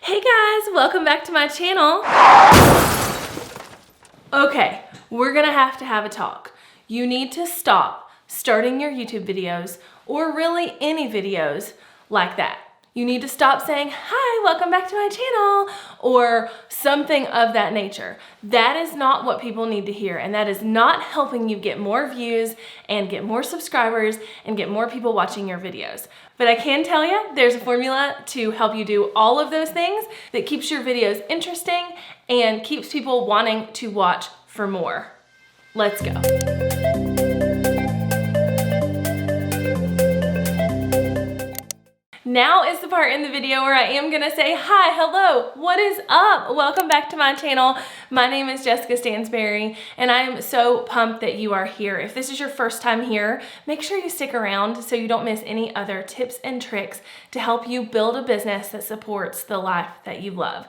Hey guys, welcome back to my channel. Okay, we're gonna have to have a talk. You need to stop starting your YouTube videos, or really any videos like that. You need to stop saying, hi, welcome back to my channel, or something of that nature. That is not what people need to hear, and that is not helping you get more views and get more subscribers and get more people watching your videos. But I can tell you, there's a formula to help you do all of those things that keeps your videos interesting and keeps people wanting to watch for more. Let's go. Now is the part in the video where I am gonna say, hi, hello, what is up? Welcome back to my channel. My name is Jessica Stansberry, and I am so pumped that you are here. If this is your first time here, make sure you stick around so you don't miss any other tips and tricks to help you build a business that supports the life that you love.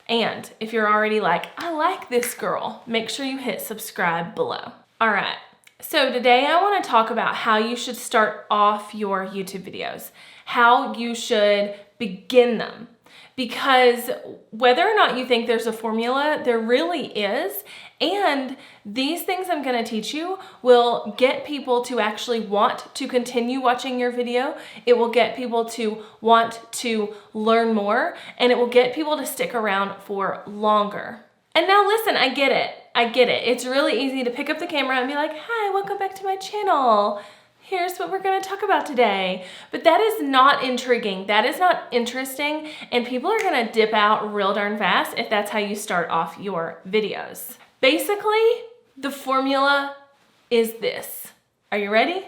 And if you're already like, I like this girl, make sure you hit subscribe below. All right. So today I want to talk about how you should start off your YouTube videos, how you should begin them. Because whether or not you think there's a formula, there really is. And these things I'm going to teach you will get people to actually want to continue watching your video. It will get people to want to learn more, and it will get people to stick around for longer. And now listen, I get it. It's really easy to pick up the camera and be like, hi, welcome back to my channel. Here's what we're gonna talk about today. But that is not intriguing. That is not interesting. And people are gonna dip out real darn fast if that's how you start off your videos. Basically, the formula is this. Are you ready?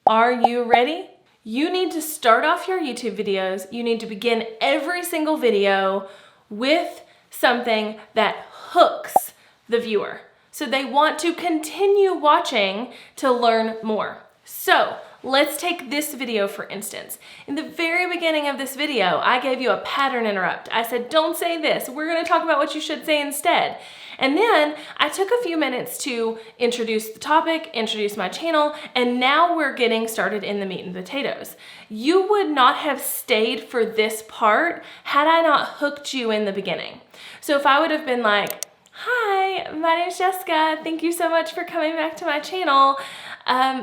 Are you ready? You need to start off your YouTube videos. You need to begin every single video with something that hooks the viewer, so they want to continue watching to learn more. So let's take this video for instance. In the very beginning of this video, I gave you a pattern interrupt. I said, don't say this. We're going to talk about what you should say instead. And then I took a few minutes to introduce the topic, introduce my channel, and now we're getting started in the meat and potatoes. You would not have stayed for this part had I not hooked you in the beginning. So if I would have been like, hi, my name is Jessica. Thank you so much for coming back to my channel.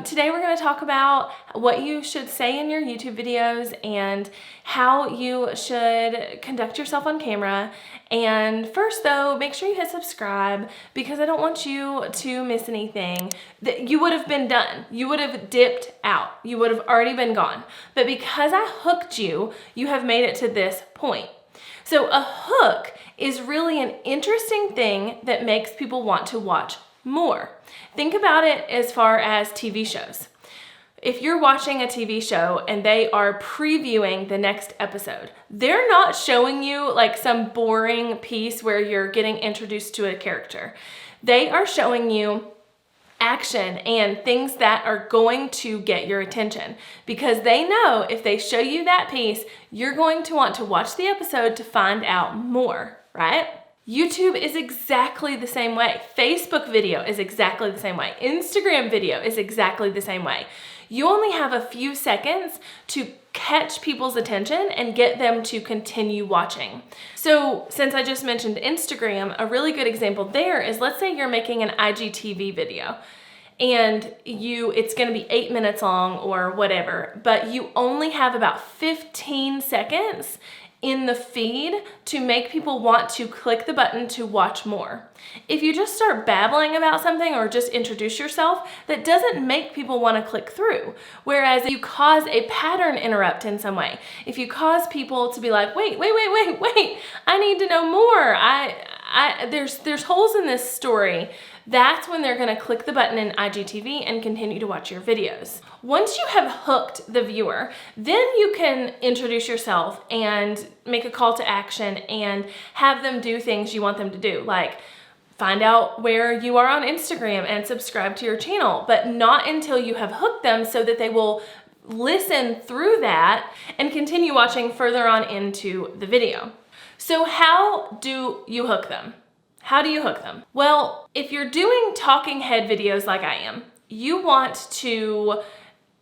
Today we're going to talk about what you should say in your YouTube videos and how you should conduct yourself on camera. And first though, make sure you hit subscribe because I don't want you to miss anything. That you would have been done. You would have dipped out. You would have already been gone. But because I hooked you, you have made it to this point. So a hook is really an interesting thing that makes people want to watch more. Think about it as far as TV shows. If you're watching a TV show and they are previewing the next episode, they're not showing you like some boring piece where you're getting introduced to a character. They are showing you action and things that are going to get your attention because they know if they show you that piece, you're going to want to watch the episode to find out more, right? YouTube is exactly the same way. Facebook video is exactly the same way. Instagram video is exactly the same way. You only have a few seconds to catch people's attention and get them to continue watching. So since I just mentioned Instagram, a really good example there is, let's say you're making an IGTV video and it's gonna be 8 minutes long or whatever, but you only have about 15 seconds in the feed to make people want to click the button to watch more. If you just start babbling about something or just introduce yourself, that doesn't make people want to click through. Whereas if you cause a pattern interrupt in some way, if you cause people to be like, wait, I need to know more. There's holes in this story. That's when they're gonna click the button in IGTV and continue to watch your videos. Once you have hooked the viewer, then you can introduce yourself and make a call to action and have them do things you want them to do, like find out where you are on Instagram and subscribe to your channel, but not until you have hooked them so that they will listen through that and continue watching further on into the video. So how do you hook them? How do you hook them? Well, if you're doing talking head videos like I am, you want to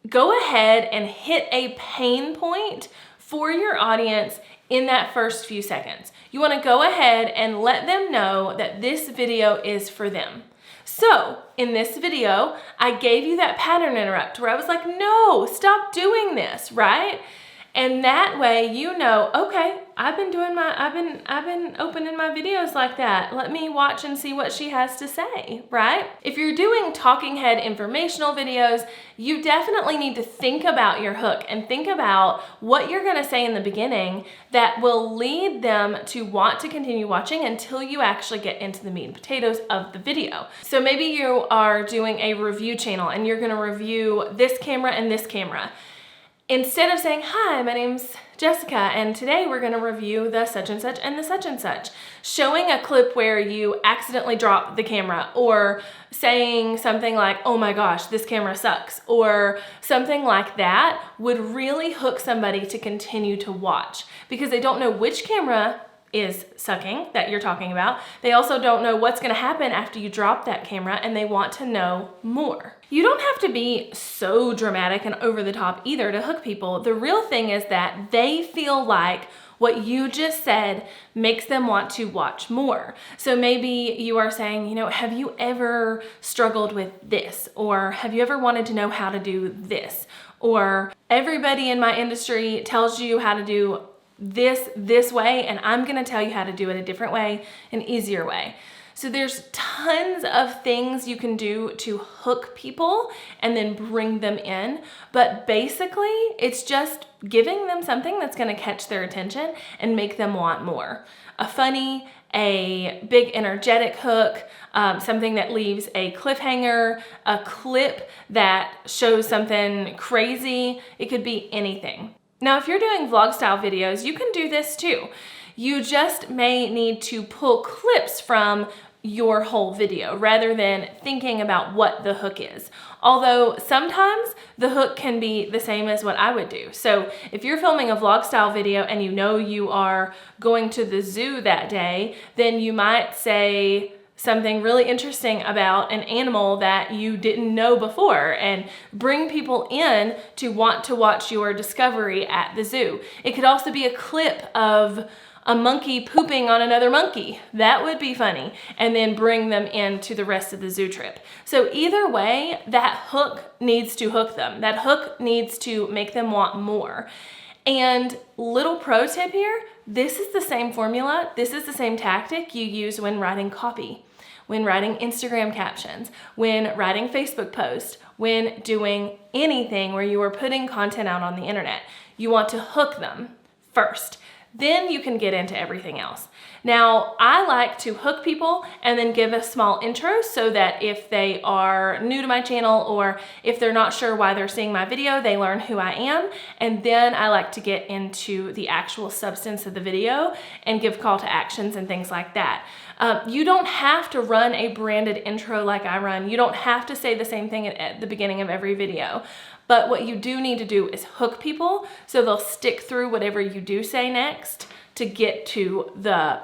go ahead and hit a pain point for your audience in that first few seconds. You want to go ahead and let them know that this video is for them. So in this video, I gave you that pattern interrupt where I was like, no, stop doing this, right? And that way, you know, okay, I've been opening my videos like that. Let me watch and see what she has to say, right? If you're doing talking head informational videos, you definitely need to think about your hook and think about what you're gonna say in the beginning that will lead them to want to continue watching until you actually get into the meat and potatoes of the video. So maybe you are doing a review channel and you're gonna review this camera and this camera. Instead of saying, hi, my name's Jessica, and today we're gonna review the such and such and the such and such, showing a clip where you accidentally drop the camera, or saying something like, oh my gosh, this camera sucks, or something like that would really hook somebody to continue to watch because they don't know which camera is sucking that you're talking about. They also don't know what's gonna happen after you drop that camera, and they want to know more. You don't have to be so dramatic and over the top either to hook people. The real thing is that they feel like what you just said makes them want to watch more. So maybe you are saying, you know, have you ever struggled with this? Or have you ever wanted to know how to do this? Or everybody in my industry tells you how to do this way, and I'm gonna tell you how to do it a different way, an easier way. So there's tons of things you can do to hook people and then bring them in. But basically, it's just giving them something that's gonna catch their attention and make them want more. A funny, a big energetic hook, something that leaves a cliffhanger, a clip that shows something crazy. It could be anything. Now, if you're doing vlog style videos, you can do this too. You just may need to pull clips from your whole video rather than thinking about what the hook is. Although sometimes the hook can be the same as what I would do. So if you're filming a vlog style video and you know you are going to the zoo that day, then you might say something really interesting about an animal that you didn't know before and bring people in to want to watch your discovery at the zoo. It could also be a clip of a monkey pooping on another monkey. That would be funny. And then bring them into the rest of the zoo trip. So either way, that hook needs to hook them. That hook needs to make them want more. And little pro tip here, this is the same formula. This is the same tactic you use when writing copy, when writing Instagram captions, when writing Facebook posts, when doing anything where you are putting content out on the internet. You want to hook them first. Then you can get into everything else. Now, I like to hook people and then give a small intro so that if they are new to my channel or if they're not sure why they're seeing my video, they learn who I am. And then I like to get into the actual substance of the video and give call to actions and things like that. You don't have to run a branded intro like I run. You don't have to say the same thing at the beginning of every video. But what you do need to do is hook people so they'll stick through whatever you do say next to get to the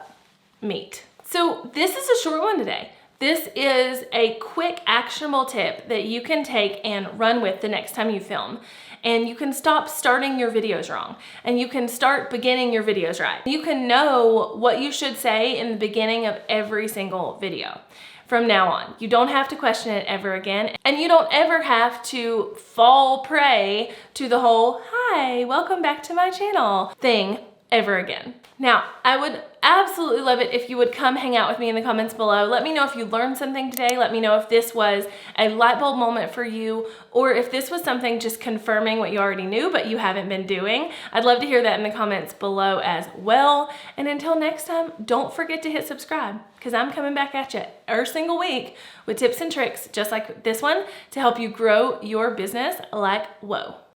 meat. So this is a short one today. This is a quick actionable tip that you can take and run with the next time you film. And you can stop starting your videos wrong. And you can start beginning your videos right. You can know what you should say in the beginning of every single video. From now on, you don't have to question it ever again, and you don't ever have to fall prey to the whole, hi, welcome back to my channel thing ever again. Now, I would absolutely love it if you would come hang out with me in the comments below. Let me know if you learned something today. Let me know if this was a light bulb moment for you, or if this was something just confirming what you already knew but you haven't been doing. I'd love to hear that in the comments below as well. And until next time, don't forget to hit subscribe, because I'm coming back at you every single week with tips and tricks just like this one to help you grow your business like whoa.